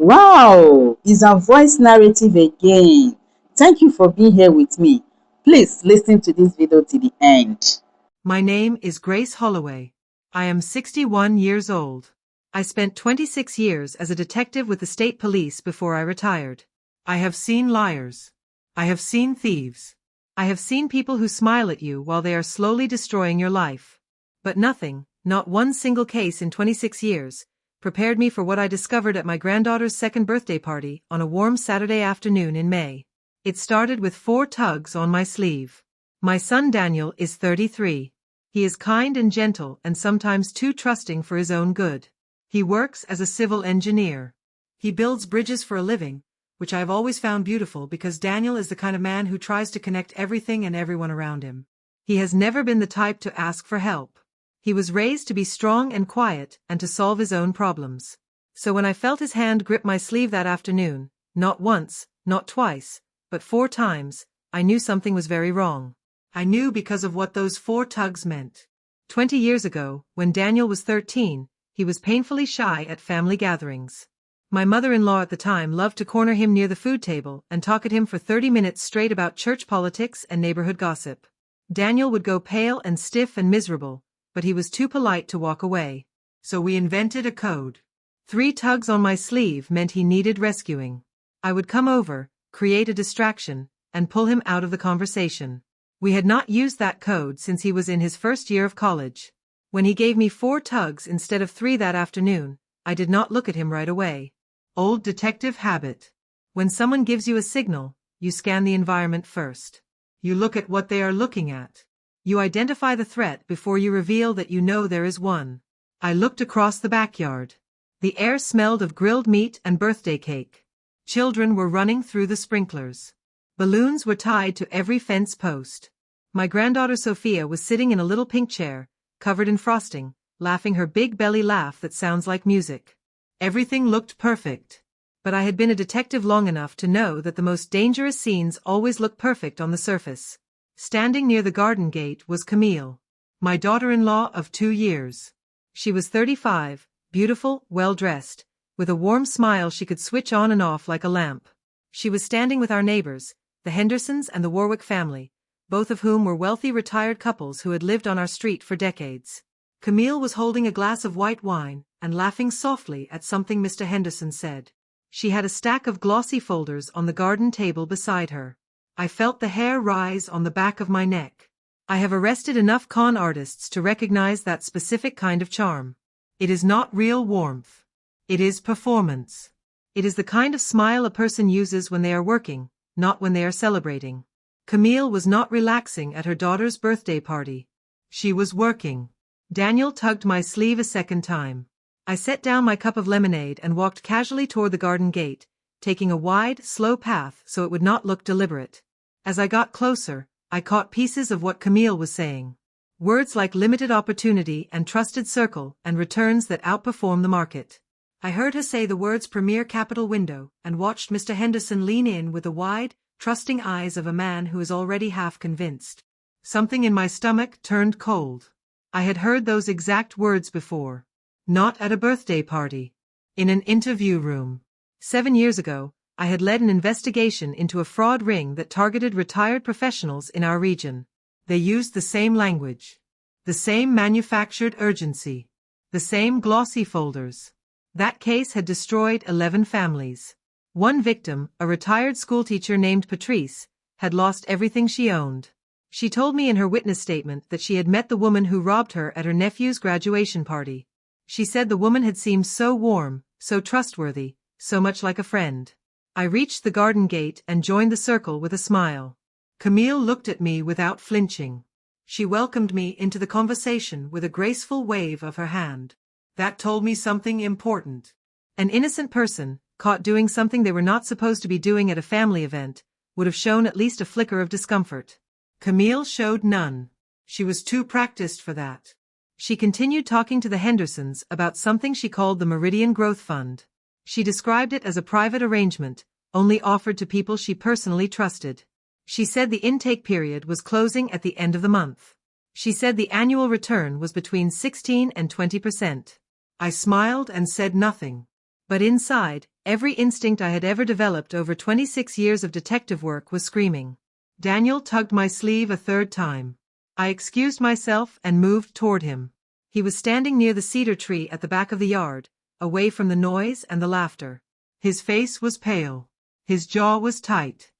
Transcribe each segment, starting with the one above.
Wow, is our voice narrative again. Thank you for being here with me. Please listen to this video to the end. My name is Grace Holloway. I am 61 years old. I spent 26 years as a detective with the state police before I retired. I have seen liars. I have seen thieves. I have seen people who smile at you while they are slowly destroying your life. But nothing, not one single case in 26 years, prepared me for what I discovered at my granddaughter's second birthday party on a warm Saturday afternoon in May. It started with 4 tugs on my sleeve. My son Daniel is 33. He is kind and gentle and sometimes too trusting for his own good. He works as a civil engineer. He builds bridges for a living, which I have always found beautiful because Daniel is the kind of man who tries to connect everything and everyone around him. He has never been the type to ask for help. He was raised to be strong and quiet and to solve his own problems. So when I felt his hand grip my sleeve that afternoon, not once, not twice, but 4 times, I knew something was very wrong. I knew because of what those 4 tugs meant. 20 years ago, when Daniel was 13, he was painfully shy at family gatherings. My mother-in-law at the time loved to corner him near the food table and talk at him for 30 minutes straight about church politics and neighborhood gossip. Daniel would go pale and stiff and miserable, but he was too polite to walk away. So we invented a code. 3 tugs on my sleeve meant he needed rescuing. I would come over, create a distraction, and pull him out of the conversation. We had not used that code since he was in his first year of college. When he gave me 4 tugs instead of 3 that afternoon, I did not look at him right away. Old detective habit. When someone gives you a signal, you scan the environment first. You look at what they are looking at. You identify the threat before you reveal that you know there is one. I looked across the backyard. The air smelled of grilled meat and birthday cake. Children were running through the sprinklers. Balloons were tied to every fence post. My granddaughter Sophia was sitting in a little pink chair, covered in frosting, laughing her big belly laugh that sounds like music. Everything looked perfect. But I had been a detective long enough to know that the most dangerous scenes always look perfect on the surface. Standing near the garden gate was Camille, my daughter-in-law of 2 years. She was 35, beautiful, well-dressed, with a warm smile she could switch on and off like a lamp. She was standing with our neighbors, the Hendersons and the Warwick family, both of whom were wealthy retired couples who had lived on our street for decades. Camille was holding a glass of white wine and laughing softly at something Mr. Henderson said. She had a stack of glossy folders on the garden table beside her. I felt the hair rise on the back of my neck. I have arrested enough con artists to recognize that specific kind of charm. It is not real warmth. It is performance. It is the kind of smile a person uses when they are working, not when they are celebrating. Camille was not relaxing at her daughter's birthday party. She was working. Daniel tugged my sleeve a second time. I set down my cup of lemonade and walked casually toward the garden gate, taking a wide, slow path so it would not look deliberate. As I got closer, I caught pieces of what Camille was saying. Words like limited opportunity and trusted circle and returns that outperform the market. I heard her say the words premier capital window and watched Mr. Henderson lean in with the wide, trusting eyes of a man who is already half convinced. Something in my stomach turned cold. I had heard those exact words before. Not at a birthday party. In an interview room. 7 years ago, I had led an investigation into a fraud ring that targeted retired professionals in our region. They used the same language. The same manufactured urgency. The same glossy folders. That case had destroyed 11 families. One victim, a retired schoolteacher named Patrice, had lost everything she owned. She told me in her witness statement that she had met the woman who robbed her at her nephew's graduation party. She said the woman had seemed so warm, so trustworthy, so much like a friend. I reached the garden gate and joined the circle with a smile. Camille looked at me without flinching. She welcomed me into the conversation with a graceful wave of her hand. That told me something important. An innocent person, caught doing something they were not supposed to be doing at a family event, would have shown at least a flicker of discomfort. Camille showed none. She was too practiced for that. She continued talking to the Hendersons about something she called the Meridian Growth Fund. She described it as a private arrangement, only offered to people she personally trusted. She said the intake period was closing at the end of the month. She said the annual return was between 16 and 20%. I smiled and said nothing. But inside, Every instinct I had ever developed over 26 years of detective work was screaming. Daniel tugged my sleeve a third time. I excused myself and moved toward him. He was standing near the cedar tree at the back of the yard, away from the noise and the laughter. His face was pale. His jaw was tight.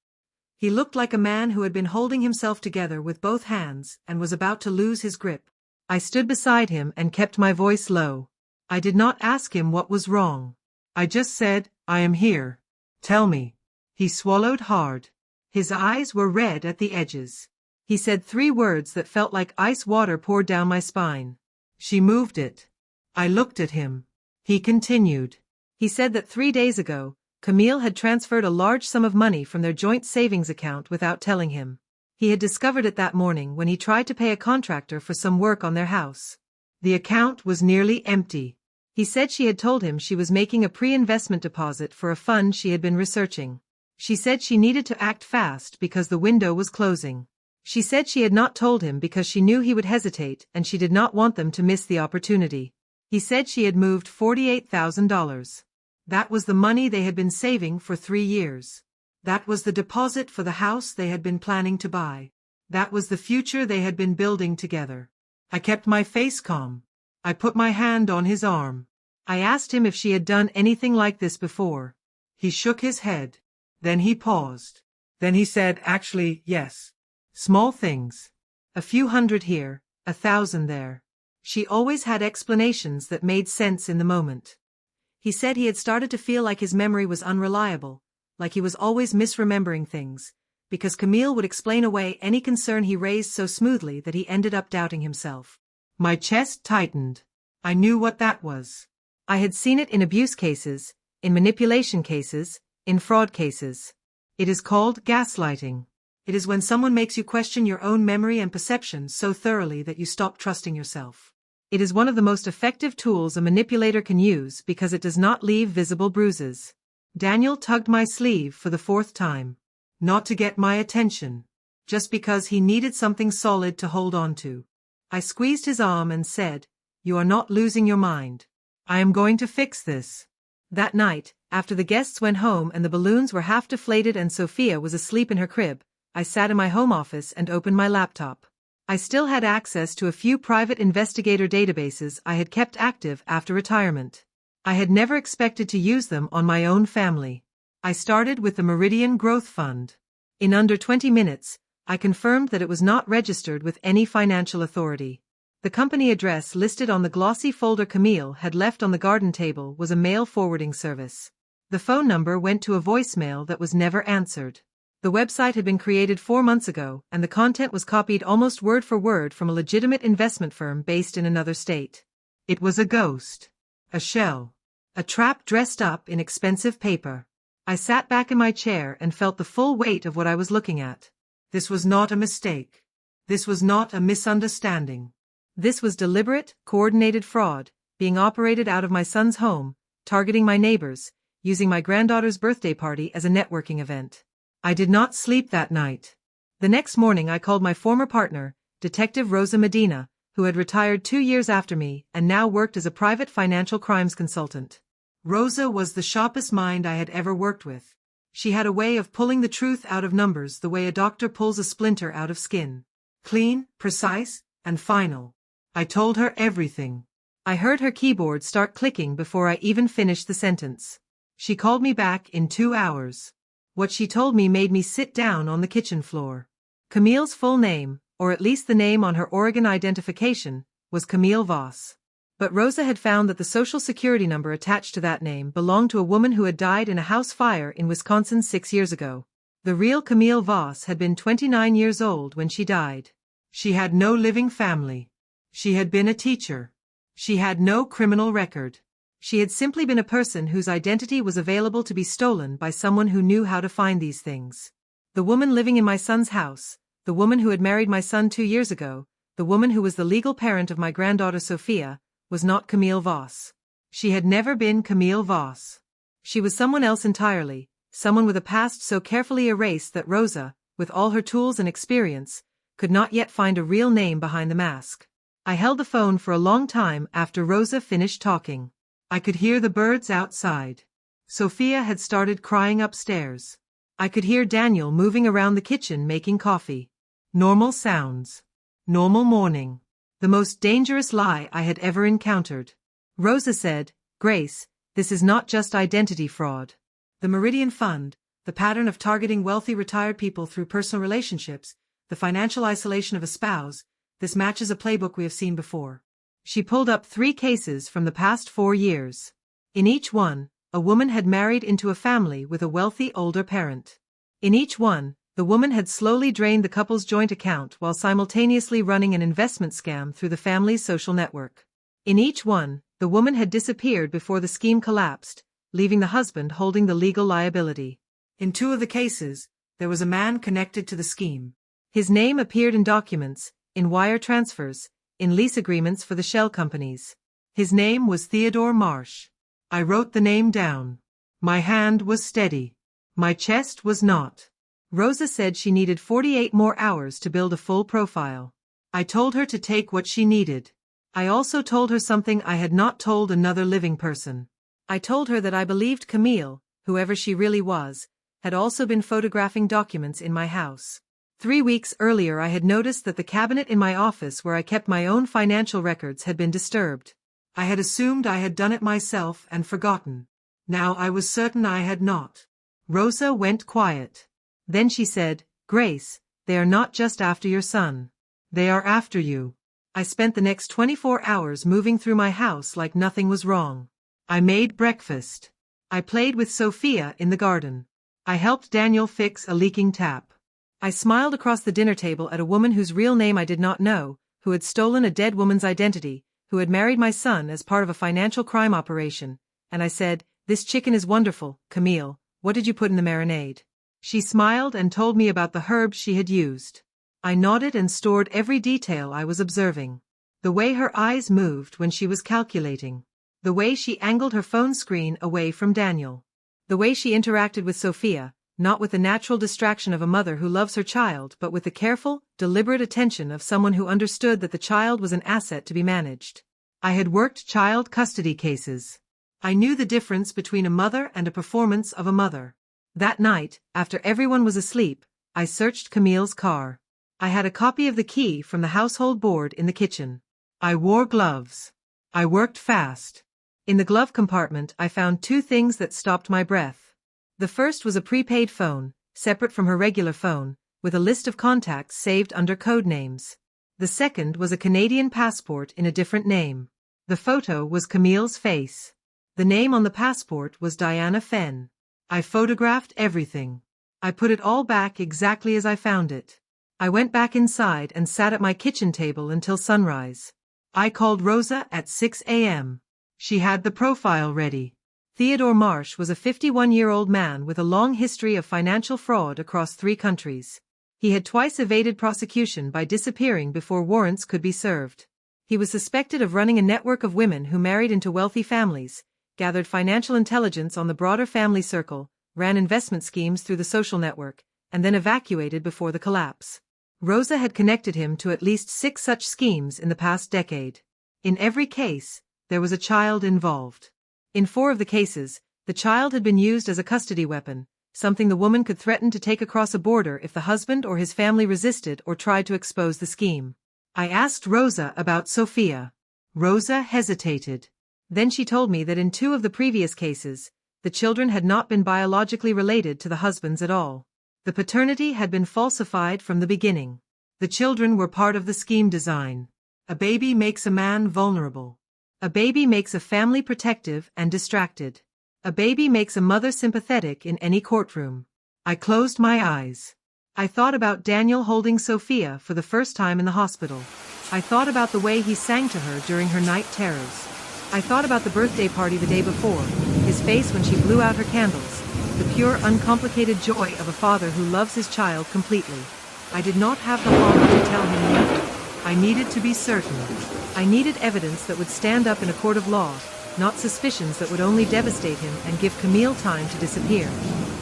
He looked like a man who had been holding himself together with both hands and was about to lose his grip. I stood beside him and kept my voice low. I did not ask him what was wrong. I just said, "I am here. Tell me." He swallowed hard. His eyes were red at the edges. He said 3 words that felt like ice water poured down my spine. "She moved it." I looked at him. He continued. He said that 3 days ago, Camille had transferred a large sum of money from their joint savings account without telling him. He had discovered it that morning when he tried to pay a contractor for some work on their house. The account was nearly empty. He said she had told him she was making a pre-investment deposit for a fund she had been researching. She said she needed to act fast because the window was closing. She said she had not told him because she knew he would hesitate and she did not want them to miss the opportunity. He said she had moved $48,000. That was the money they had been saving for 3 years. That was the deposit for the house they had been planning to buy. That was the future they had been building together. I kept my face calm. I put my hand on his arm. I asked him if she had done anything like this before. He shook his head. Then he paused. Then he said, "Actually, yes. Small things. A few hundred here, 1,000 there." She always had explanations that made sense in the moment. He said he had started to feel like his memory was unreliable, like he was always misremembering things, because Camille would explain away any concern he raised so smoothly that he ended up doubting himself. My chest tightened. I knew what that was. I had seen it in abuse cases, in manipulation cases, in fraud cases. It is called gaslighting. It is when someone makes you question your own memory and perception so thoroughly that you stop trusting yourself. It is one of the most effective tools a manipulator can use because it does not leave visible bruises. Daniel tugged my sleeve for the 4th time. Not to get my attention. Just because he needed something solid to hold on to. I squeezed his arm and said, "You are not losing your mind. I am going to fix this." That night, after the guests went home and the balloons were half deflated and Sophia was asleep in her crib, I sat in my home office and opened my laptop. I still had access to a few private investigator databases I had kept active after retirement. I had never expected to use them on my own family. I started with the Meridian Growth Fund. In under 20 minutes, I confirmed that it was not registered with any financial authority. The company address listed on the glossy folder Camille had left on the garden table was a mail forwarding service. The phone number went to a voicemail that was never answered. The website had been created 4 months ago, and the content was copied almost word for word from a legitimate investment firm based in another state. It was a ghost. A shell. A trap dressed up in expensive paper. I sat back in my chair and felt the full weight of what I was looking at. This was not a mistake. This was not a misunderstanding. This was deliberate, coordinated fraud, being operated out of my son's home, targeting my neighbors, using my granddaughter's birthday party as a networking event. I did not sleep that night. The next morning I called my former partner, Detective Rosa Medina, who had retired 2 years after me and now worked as a private financial crimes consultant. Rosa was the sharpest mind I had ever worked with. She had a way of pulling the truth out of numbers the way a doctor pulls a splinter out of skin. Clean, precise, and final. I told her everything. I heard her keyboard start clicking before I even finished the sentence. She called me back in 2 hours. What she told me made me sit down on the kitchen floor. Camille's full name, or at least the name on her Oregon identification, was Camille Voss. But Rosa had found that the social security number attached to that name belonged to a woman who had died in a house fire in Wisconsin 6 years ago. The real Camille Voss had been 29 years old when she died. She had no living family. She had been a teacher. She had no criminal record. She had simply been a person whose identity was available to be stolen by someone who knew how to find these things. The woman living in my son's house, the woman who had married my son 2 years ago, the woman who was the legal parent of my granddaughter Sophia, was not Camille Voss. She had never been Camille Voss. She was someone else entirely, someone with a past so carefully erased that Rosa, with all her tools and experience, could not yet find a real name behind the mask. I held the phone for a long time after Rosa finished talking. I could hear the birds outside. Sophia had started crying upstairs. I could hear Daniel moving around the kitchen making coffee. Normal sounds. Normal morning. The most dangerous lie I had ever encountered. Rosa said, "Grace, this is not just identity fraud. The Meridian Fund, the pattern of targeting wealthy retired people through personal relationships, the financial isolation of a spouse, this matches a playbook we have seen before." She pulled up 3 cases from the past 4 years. In each one, a woman had married into a family with a wealthy older parent. In each one, the woman had slowly drained the couple's joint account while simultaneously running an investment scam through the family's social network. In each one, the woman had disappeared before the scheme collapsed, leaving the husband holding the legal liability. In 2 of the cases, there was a man connected to the scheme. His name appeared in documents, in wire transfers, in lease agreements for the shell companies. His name was Theodore Marsh. I wrote the name down. My hand was steady. My chest was not. Rosa said she needed 48 more hours to build a full profile. I told her to take what she needed. I also told her something I had not told another living person. I told her that I believed Camille, whoever she really was, had also been photographing documents in my house. 3 weeks earlier I had noticed that the cabinet in my office where I kept my own financial records had been disturbed. I had assumed I had done it myself and forgotten. Now I was certain I had not. Rosa went quiet. Then she said, "Grace, they are not just after your son. They are after you." I spent the next 24 hours moving through my house like nothing was wrong. I made breakfast. I played with Sophia in the garden. I helped Daniel fix a leaking tap. I smiled across the dinner table at a woman whose real name I did not know, who had stolen a dead woman's identity, who had married my son as part of a financial crime operation, and I said, "This chicken is wonderful, Camille. What did you put in the marinade?" She smiled and told me about the herbs she had used. I nodded and stored every detail I was observing. The way her eyes moved when she was calculating. The way she angled her phone screen away from Daniel. The way she interacted with Sophia, not with the natural distraction of a mother who loves her child but with the careful, deliberate attention of someone who understood that the child was an asset to be managed. I had worked child custody cases. I knew the difference between a mother and a performance of a mother. That night, after everyone was asleep, I searched Camille's car. I had a copy of the key from the household board in the kitchen. I wore gloves. I worked fast. In the glove compartment I found 2 things that stopped my breath. The first was a prepaid phone, separate from her regular phone, with a list of contacts saved under code names. The second was a Canadian passport in a different name. The photo was Camille's face. The name on the passport was Diana Fenn. I photographed everything. I put it all back exactly as I found it. I went back inside and sat at my kitchen table until sunrise. I called Rosa at 6 a.m. She had the profile ready. Theodore Marsh was a 51-year-old man with a long history of financial fraud across 3 countries. He had twice evaded prosecution by disappearing before warrants could be served. He was suspected of running a network of women who married into wealthy families, gathered financial intelligence on the broader family circle, ran investment schemes through the social network, and then evacuated before the collapse. Rosa had connected him to at least 6 such schemes in the past decade. In every case, there was a child involved. In 4 of the cases, the child had been used as a custody weapon, something the woman could threaten to take across a border if the husband or his family resisted or tried to expose the scheme. I asked Rosa about Sophia. Rosa hesitated. Then she told me that in 2 of the previous cases, the children had not been biologically related to the husbands at all. The paternity had been falsified from the beginning. The children were part of the scheme design. A baby makes a man vulnerable. A baby makes a family protective and distracted. A baby makes a mother sympathetic in any courtroom. I closed my eyes. I thought about Daniel holding Sophia for the first time in the hospital. I thought about the way he sang to her during her night terrors. I thought about the birthday party the day before, his face when she blew out her candles, the pure, uncomplicated joy of a father who loves his child completely. I did not have the heart to tell him no. I needed to be certain. I needed evidence that would stand up in a court of law, not suspicions that would only devastate him and give Camille time to disappear.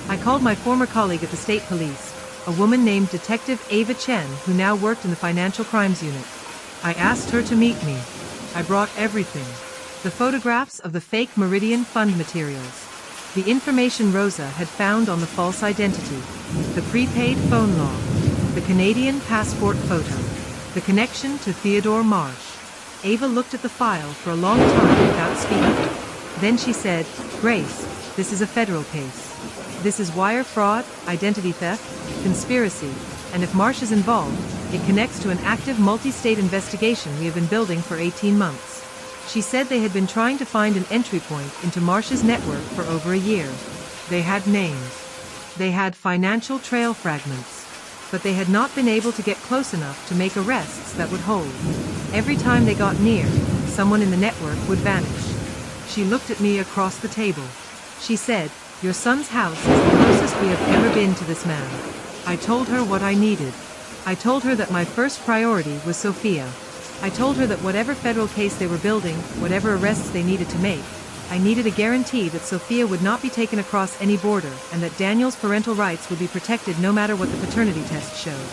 I called my former colleague at the state police, a woman named Detective Ava Chen who now worked in the Financial Crimes Unit. I asked her to meet me. I brought everything. The photographs of the fake Meridian Fund materials. The information Rosa had found on the false identity, the prepaid phone log, the Canadian passport photo, the connection to Theodore Marsh. Ava looked at the file for a long time without speaking. Then she said, "Grace, this is a federal case. This is wire fraud, identity theft, conspiracy, and if Marsh is involved, it connects to an active multi-state investigation we have been building for 18 months. She said they had been trying to find an entry point into Marsh's network for over a year. They had names. They had financial trail fragments. But they had not been able to get close enough to make arrests that would hold. Every time they got near, someone in the network would vanish." She looked at me across the table. She said, "Your son's house is the closest we have ever been to this man." I told her what I needed. I told her that my first priority was Sophia. I told her that whatever federal case they were building, whatever arrests they needed to make, I needed a guarantee that Sophia would not be taken across any border and that Daniel's parental rights would be protected no matter what the paternity test showed.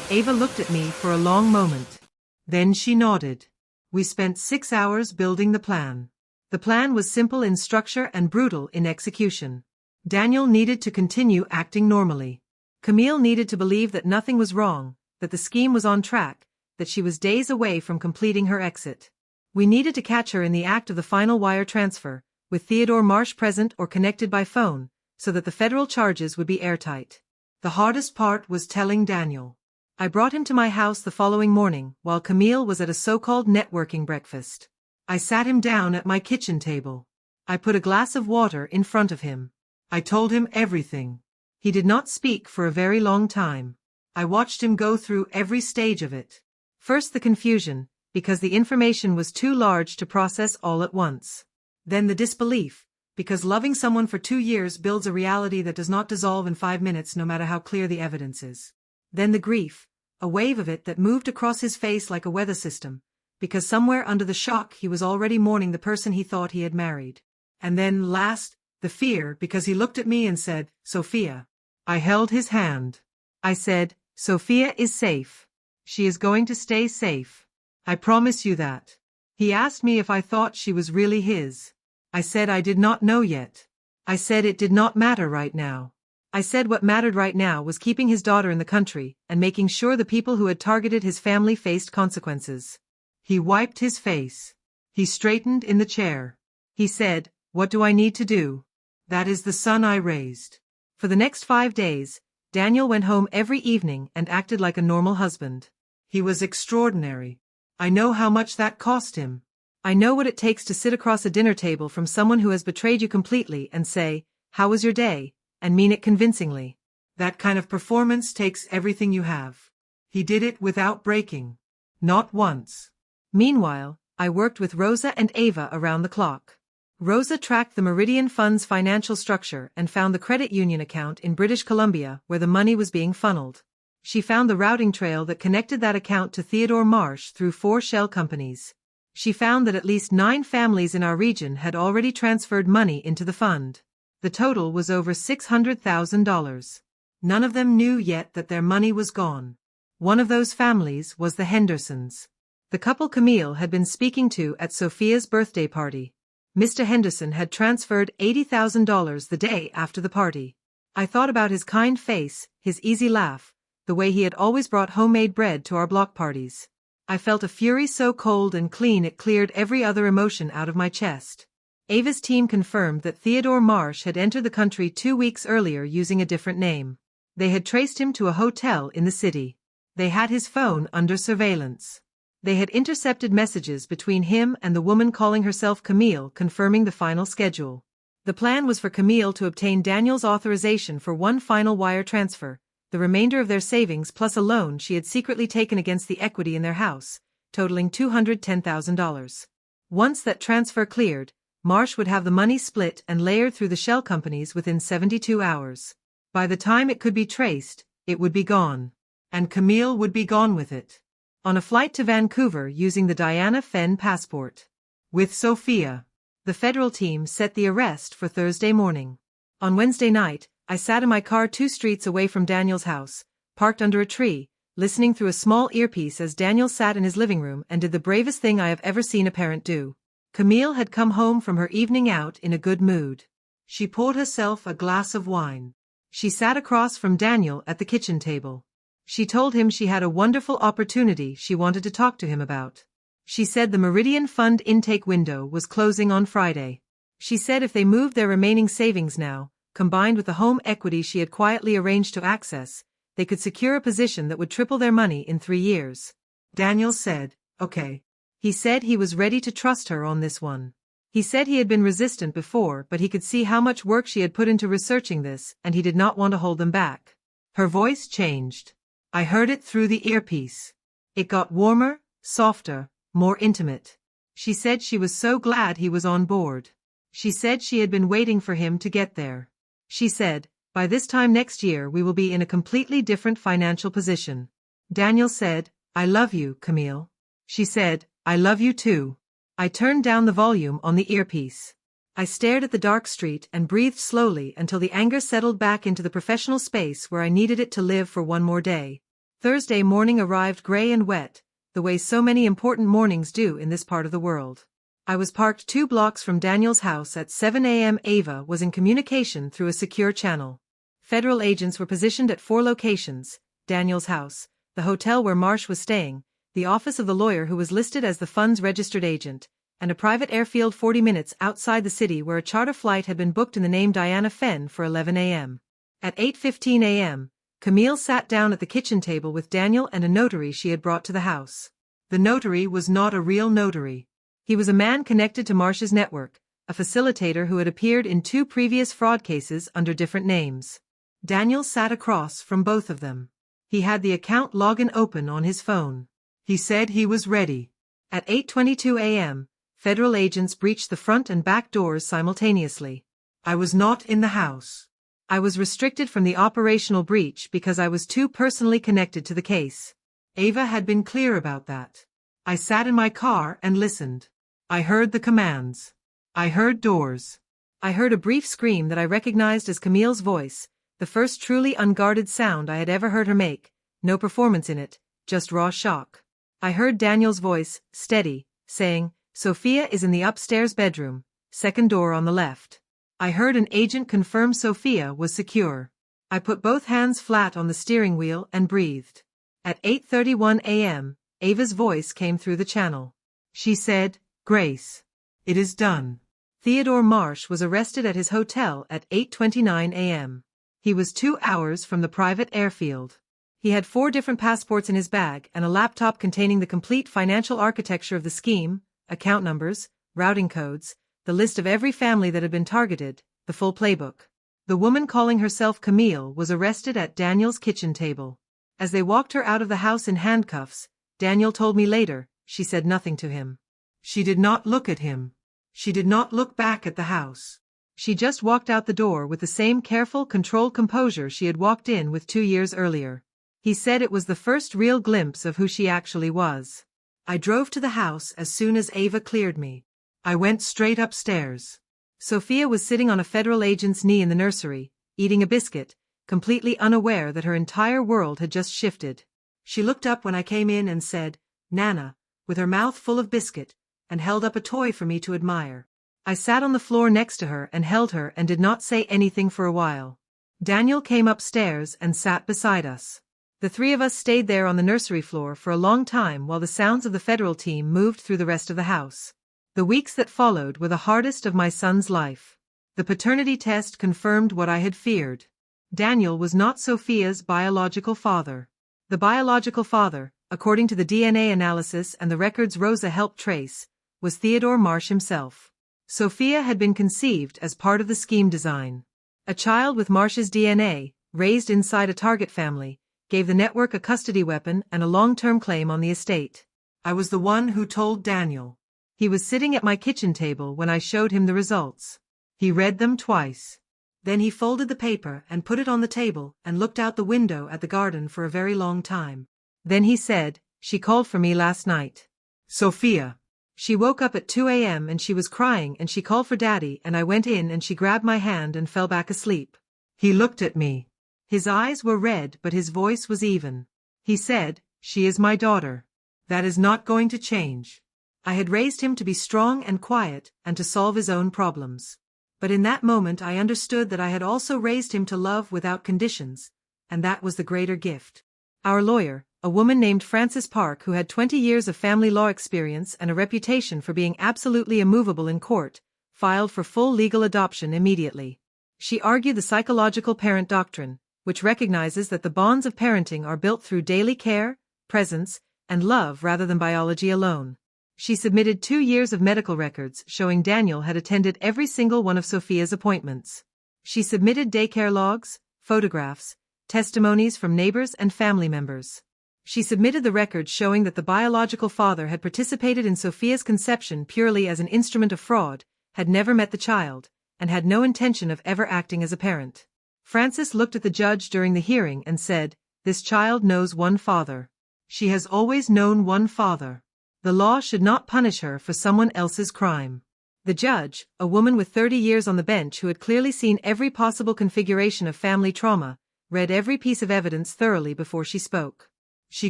Ava looked at me for a long moment. Then she nodded. We spent 6 hours building the plan. The plan was simple in structure and brutal in execution. Daniel needed to continue acting normally. Camille needed to believe that nothing was wrong, that the scheme was on track, that she was days away from completing her exit. We needed to catch her in the act of the final wire transfer, with Theodore Marsh present or connected by phone, so that the federal charges would be airtight. The hardest part was telling Daniel. I brought him to my house the following morning while Camille was at a so-called networking breakfast. I sat him down at my kitchen table. I put a glass of water in front of him. I told him everything. He did not speak for a very long time. I watched him go through every stage of it. First the confusion, because the information was too large to process all at once. Then the disbelief, because loving someone for 2 years builds a reality that does not dissolve in 5 minutes no matter how clear the evidence is. Then the grief, a wave of it that moved across his face like a weather system, because somewhere under the shock he was already mourning the person he thought he had married. And then last, the fear, because he looked at me and said, "Sophia." I held his hand. I said, "Sophia is safe. She is going to stay safe. I promise you that." He asked me if I thought she was really his. I said I did not know yet. I said it did not matter right now. I said what mattered right now was keeping his daughter in the country and making sure the people who had targeted his family faced consequences. He wiped his face. He straightened in the chair. He said, "What do I need to do? That is the son I raised." For the next 5 days, Daniel went home every evening and acted like a normal husband. He was extraordinary. I know how much that cost him. I know what it takes to sit across a dinner table from someone who has betrayed you completely and say, "How was your day?" and mean it convincingly. That kind of performance takes everything you have. He did it without breaking. Not once. Meanwhile, I worked with Rosa and Ava around the clock. Rosa tracked the Meridian Fund's financial structure and found the credit union account in British Columbia where the money was being funneled. She found the routing trail that connected that account to Theodore Marsh through 4 shell companies. She found that at least 9 families in our region had already transferred money into the fund. The total was over $600,000. None of them knew yet that their money was gone. One of those families was the Hendersons. The couple Camille had been speaking to at Sophia's birthday party. Mr. Henderson had transferred $80,000 the day after the party. I thought about his kind face, his easy laugh, the way he had always brought homemade bread to our block parties. I felt a fury so cold and clean it cleared every other emotion out of my chest. Ava's team confirmed that Theodore Marsh had entered the country 2 weeks earlier using a different name. They had traced him to a hotel in the city. They had his phone under surveillance. They had intercepted messages between him and the woman calling herself Camille confirming the final schedule. The plan was for Camille to obtain Daniel's authorization for one final wire transfer, the remainder of their savings plus a loan she had secretly taken against the equity in their house, totaling $210,000. Once that transfer cleared, Marsh would have the money split and layered through the shell companies within 72 hours. By the time it could be traced, it would be gone. And Camille would be gone with it. On a flight to Vancouver using the Diana Fenn passport. With Sophia. The federal team set the arrest for Thursday morning. On Wednesday night, I sat in my car 2 streets away from Daniel's house, parked under a tree, listening through a small earpiece as Daniel sat in his living room and did the bravest thing I have ever seen a parent do. Camille had come home from her evening out in a good mood. She poured herself a glass of wine. She sat across from Daniel at the kitchen table. She told him she had a wonderful opportunity she wanted to talk to him about. She said the Meridian Fund intake window was closing on Friday. She said if they moved their remaining savings now, combined with the home equity she had quietly arranged to access, they could secure a position that would triple their money in 3 years. Daniel said, okay. He said he was ready to trust her on this one. He said he had been resistant before, but he could see how much work she had put into researching this, and he did not want to hold them back. Her voice changed. I heard it through the earpiece. It got warmer, softer, more intimate. She said she was so glad he was on board. She said she had been waiting for him to get there. She said, by this time next year we will be in a completely different financial position. Daniel said, I love you, Camille. She said, I love you too. I turned down the volume on the earpiece. I stared at the dark street and breathed slowly until the anger settled back into the professional space where I needed it to live for one more day. Thursday morning arrived gray and wet, the way so many important mornings do in this part of the world. I was parked 2 blocks from Daniel's house at 7 a.m. Ava was in communication through a secure channel. Federal agents were positioned at 4 locations: Daniel's house, the hotel where Marsh was staying, the office of the lawyer who was listed as the fund's registered agent, and a private airfield 40 minutes outside the city where a charter flight had been booked in the name Diana Fenn for 11 a.m. At 8:15 a.m., Camille sat down at the kitchen table with Daniel and a notary she had brought to the house. The notary was not a real notary. He was a man connected to Marsh's network, a facilitator who had appeared in 2 previous fraud cases under different names. Daniel sat across from both of them. He had the account login open on his phone. He said he was ready. At 8:22 a.m., federal agents breached the front and back doors simultaneously. I was not in the house. I was restricted from the operational breach because I was too personally connected to the case. Ava had been clear about that. I sat in my car and listened. I heard the commands. I heard doors. I heard a brief scream that I recognized as Camille's voice, the first truly unguarded sound I had ever heard her make, no performance in it, just raw shock. I heard Daniel's voice, steady, saying, Sophia is in the upstairs bedroom, second door on the left. I heard an agent confirm Sophia was secure. I put both hands flat on the steering wheel and breathed. At 8:31 a.m., Ava's voice came through the channel. She said, Grace. It is done. Theodore Marsh was arrested at his hotel at 8:29 a.m. He was 2 hours from the private airfield. He had 4 different passports in his bag and a laptop containing the complete financial architecture of the scheme, account numbers, routing codes, the list of every family that had been targeted, the full playbook. The woman calling herself Camille was arrested at Daniel's kitchen table. As they walked her out of the house in handcuffs, Daniel told me later, she said nothing to him. She did not look at him. She did not look back at the house. She just walked out the door with the same careful, controlled composure she had walked in with 2 years earlier. He said it was the first real glimpse of who she actually was. I drove to the house as soon as Ava cleared me. I went straight upstairs. Sophia was sitting on a federal agent's knee in the nursery, eating a biscuit, completely unaware that her entire world had just shifted. She looked up when I came in and said, Nana, with her mouth full of biscuit, and held up a toy for me to admire. I sat on the floor next to her and held her and did not say anything for a while. Daniel came upstairs and sat beside us. The 3 of us stayed there on the nursery floor for a long time while the sounds of the federal team moved through the rest of the house. The weeks that followed were the hardest of my son's life. The paternity test confirmed what I had feared. Daniel was not Sophia's biological father. The biological father, according to the DNA analysis and the records Rosa helped trace, was Theodore Marsh himself. Sophia had been conceived as part of the scheme design. A child with Marsh's DNA, raised inside a target family, gave the network a custody weapon and a long-term claim on the estate. I was the one who told Daniel. He was sitting at my kitchen table when I showed him the results. He read them twice. Then he folded the paper and put it on the table and looked out the window at the garden for a very long time. Then he said, She called for me last night. Sophia. She woke up at 2 a.m. and she was crying and she called for Daddy and I went in and she grabbed my hand and fell back asleep. He looked at me. His eyes were red but his voice was even. He said, She is my daughter. That is not going to change. I had raised him to be strong and quiet and to solve his own problems. But in that moment I understood that I had also raised him to love without conditions, and that was the greater gift. Our lawyer, a woman named Frances Park who had 20 years of family law experience and a reputation for being absolutely immovable in court, filed for full legal adoption immediately. She argued the psychological parent doctrine, which recognizes that the bonds of parenting are built through daily care, presence, and love rather than biology alone. She submitted 2 years of medical records showing Daniel had attended every single one of Sophia's appointments. She submitted daycare logs, photographs, testimonies from neighbors and family members. She submitted the records showing that the biological father had participated in Sophia's conception purely as an instrument of fraud, had never met the child, and had no intention of ever acting as a parent. Frances looked at the judge during the hearing and said, "This child knows one father. She has always known one father. The law should not punish her for someone else's crime." The judge, a woman with 30 years on the bench who had clearly seen every possible configuration of family trauma, read every piece of evidence thoroughly before she spoke. She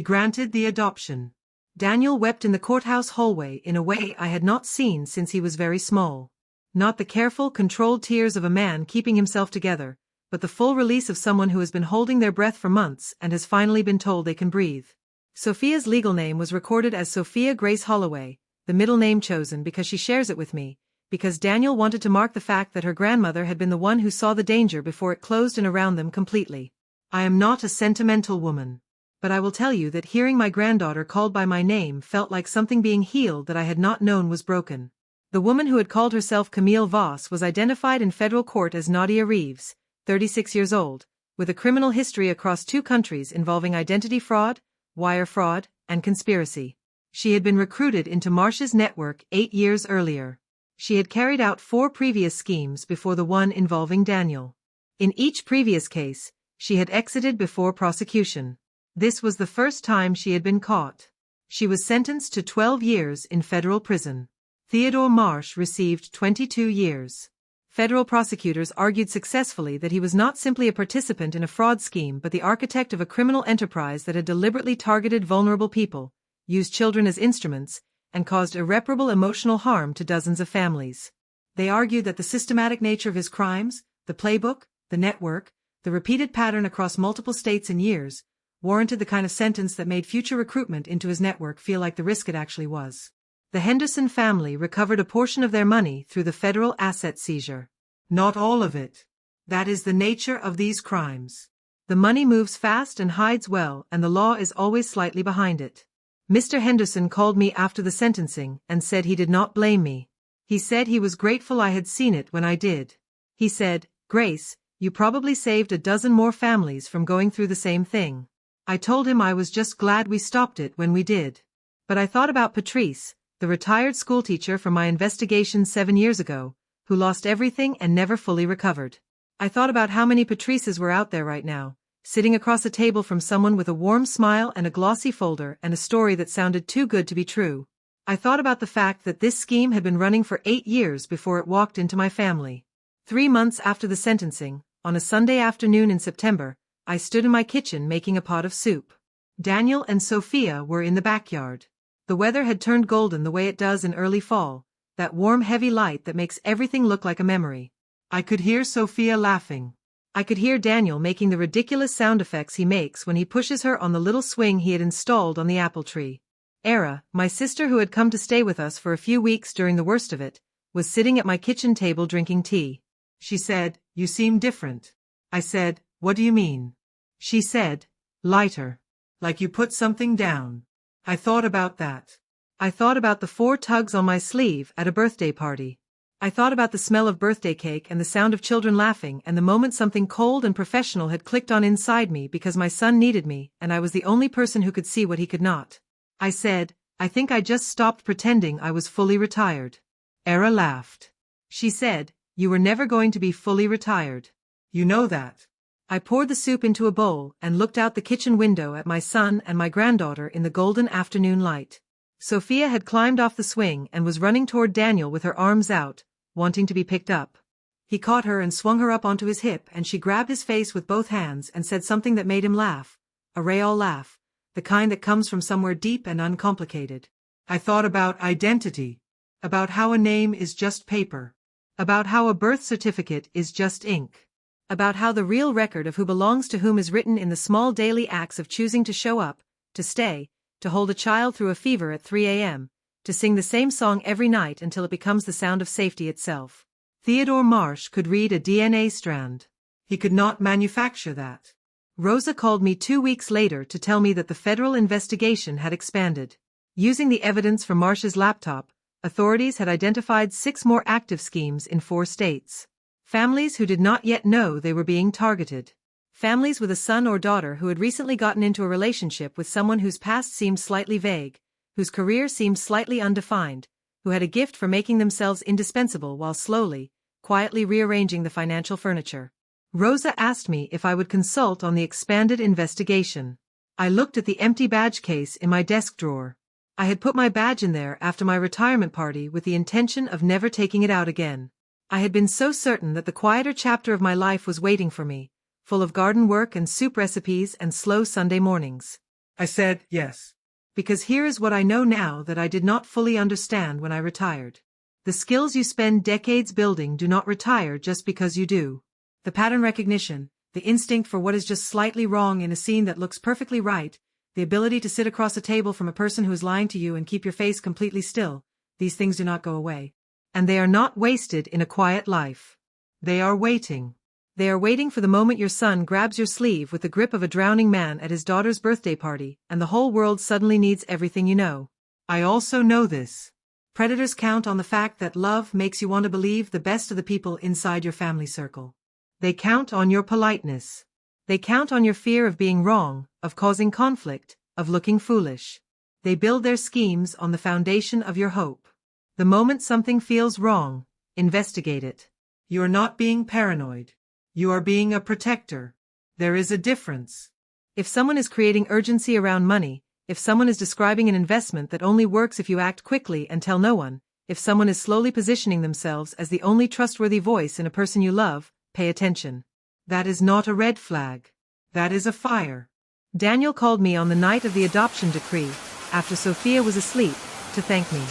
granted the adoption. Daniel wept in the courthouse hallway in a way I had not seen since he was very small. Not the careful, controlled tears of a man keeping himself together, but the full release of someone who has been holding their breath for months and has finally been told they can breathe. Sophia's legal name was recorded as Sophia Grace Holloway, the middle name chosen because she shares it with me, because Daniel wanted to mark the fact that her grandmother had been the one who saw the danger before it closed in around them completely. I am not a sentimental woman, but I will tell you that hearing my granddaughter called by my name felt like something being healed that I had not known was broken. The woman who had called herself Camille Voss was identified in federal court as Nadia Reeves, 36 years old, with a criminal history across 2 countries involving identity fraud, wire fraud, and conspiracy. She had been recruited into Marsh's network 8 years earlier. She had carried out 4 previous schemes before the one involving Daniel. In each previous case, she had exited before prosecution. This was the first time she had been caught. She was sentenced to 12 years in federal prison. Theodore Marsh received 22 years. Federal prosecutors argued successfully that he was not simply a participant in a fraud scheme but the architect of a criminal enterprise that had deliberately targeted vulnerable people, used children as instruments, and caused irreparable emotional harm to dozens of families. They argued that the systematic nature of his crimes, the playbook, the network, the repeated pattern across multiple states and years, warranted the kind of sentence that made future recruitment into his network feel like the risk it actually was. The Henderson family recovered a portion of their money through the federal asset seizure. Not all of it. That is the nature of these crimes. The money moves fast and hides well, and the law is always slightly behind it. Mr. Henderson called me after the sentencing and said he did not blame me. He said he was grateful I had seen it when I did. He said, "Grace, you probably saved a dozen more families from going through the same thing." I told him I was just glad we stopped it when we did. But I thought about Patrice, the retired schoolteacher from my investigation 7 years ago, who lost everything and never fully recovered. I thought about how many Patrices were out there right now, sitting across a table from someone with a warm smile and a glossy folder and a story that sounded too good to be true. I thought about the fact that this scheme had been running for 8 years before it walked into my family. 3 months after the sentencing, on a Sunday afternoon in September, I stood in my kitchen making a pot of soup. Daniel and Sophia were in the backyard. The weather had turned golden the way it does in early fall, that warm heavy light that makes everything look like a memory. I could hear Sophia laughing. I could hear Daniel making the ridiculous sound effects he makes when he pushes her on the little swing he had installed on the apple tree. Era, my sister who had come to stay with us for a few weeks during the worst of it, was sitting at my kitchen table drinking tea. She said, "You seem different." I said, "What do you mean?" She said, "Lighter. Like you put something down." I thought about that. I thought about the 4 tugs on my sleeve at a birthday party. I thought about the smell of birthday cake and the sound of children laughing and the moment something cold and professional had clicked on inside me because my son needed me and I was the only person who could see what he could not. I said, "I think I just stopped pretending I was fully retired." Era laughed. She said, "You were never going to be fully retired. You know that." I poured the soup into a bowl and looked out the kitchen window at my son and my granddaughter in the golden afternoon light. Sophia had climbed off the swing and was running toward Daniel with her arms out, wanting to be picked up. He caught her and swung her up onto his hip and she grabbed his face with both hands and said something that made him laugh, a Rayol laugh, the kind that comes from somewhere deep and uncomplicated. I thought about identity, about how a name is just paper, About how a birth certificate is just ink. About how the real record of who belongs to whom is written in the small daily acts of choosing to show up, to stay, to hold a child through a fever at 3 a.m., to sing the same song every night until it becomes the sound of safety itself. Theodore Marsh could read a DNA strand. He could not manufacture that. Rosa called me 2 weeks later to tell me that the federal investigation had expanded. Using the evidence from Marsh's laptop, authorities had identified 6 more active schemes in 4 states. Families who did not yet know they were being targeted. Families with a son or daughter who had recently gotten into a relationship with someone whose past seemed slightly vague, whose career seemed slightly undefined, who had a gift for making themselves indispensable while slowly, quietly rearranging the financial furniture. Rosa asked me if I would consult on the expanded investigation. I looked at the empty badge case in my desk drawer. I had put my badge in there after my retirement party with the intention of never taking it out again. I had been so certain that the quieter chapter of my life was waiting for me, full of garden work and soup recipes and slow Sunday mornings. I said yes. Because here is what I know now that I did not fully understand when I retired. The skills you spend decades building do not retire just because you do. The pattern recognition, the instinct for what is just slightly wrong in a scene that looks perfectly right, the ability to sit across a table from a person who is lying to you and keep your face completely still, these things do not go away. And they are not wasted in a quiet life. They are waiting. They are waiting for the moment your son grabs your sleeve with the grip of a drowning man at his daughter's birthday party, and the whole world suddenly needs everything you know. I also know this. Predators count on the fact that love makes you want to believe the best of the people inside your family circle. They count on your politeness. They count on your fear of being wrong, of causing conflict, of looking foolish. They build their schemes on the foundation of your hope. The moment something feels wrong, investigate it. You are not being paranoid. You are being a protector. There is a difference. If someone is creating urgency around money, if someone is describing an investment that only works if you act quickly and tell no one, if someone is slowly positioning themselves as the only trustworthy voice in a person you love, pay attention. That is not a red flag. That is a fire. Daniel called me on the night of the adoption decree, after Sophia was asleep, to thank me.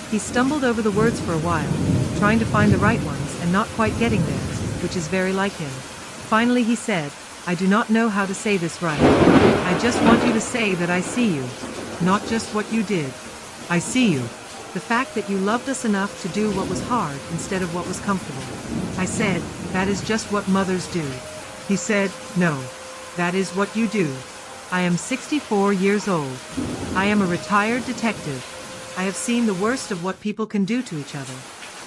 He stumbled over the words for a while, trying to find the right ones and not quite getting there, which is very like him. Finally he said, I do not know how to say this right. I just want you to say that I see you. Not just what you did. I see you. The fact that you loved us enough to do what was hard instead of what was comfortable. I said, that is just what mothers do. He said, no. That is what you do. I am 64 years old. I am a retired detective. I have seen the worst of what people can do to each other.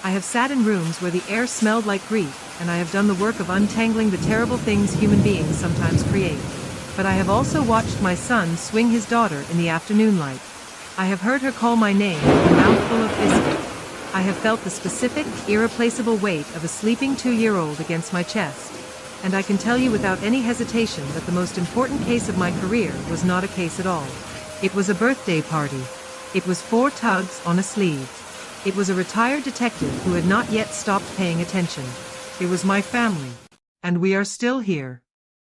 I have sat in rooms where the air smelled like grief, and I have done the work of untangling the terrible things human beings sometimes create. But I have also watched my son swing his daughter in the afternoon light. I have heard her call my name with a mouthful of biscuit. I have felt the specific, irreplaceable weight of a sleeping 2-year-old against my chest. And I can tell you without any hesitation that the most important case of my career was not a case at all. It was a birthday party. It was 4 tugs on a sleeve. It was a retired detective who had not yet stopped paying attention. It was my family. And we are still here.